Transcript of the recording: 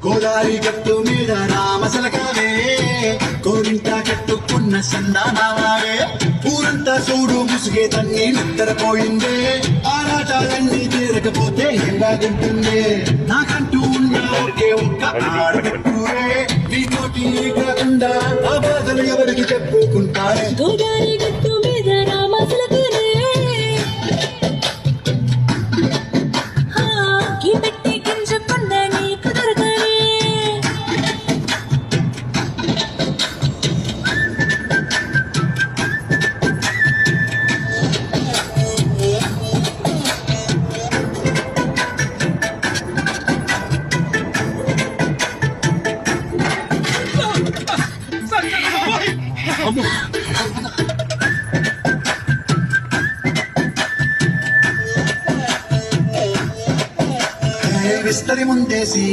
గోదారి గట్టు మీద రామసలకావే కోరింట కట్టుకున్న సందామావే ఊరంతా చూడు ముసుగే తన్ని నిద్రపోయిందే ఆరాటాలన్నీ తీరకపోతే ఏం బాగుంటుందే నాకంటూ ఉన్న ఒకే ఒక్క ఆడబెట్టురే నీతోటి కాకుండా ఆ బాధలు ఎవరికి చెప్పుకుంటారే గోదారి గట్టు మీద రామసలకావే పెట్టి గింజకుండా నీకు దొరకనే విస్తరి ముందేసి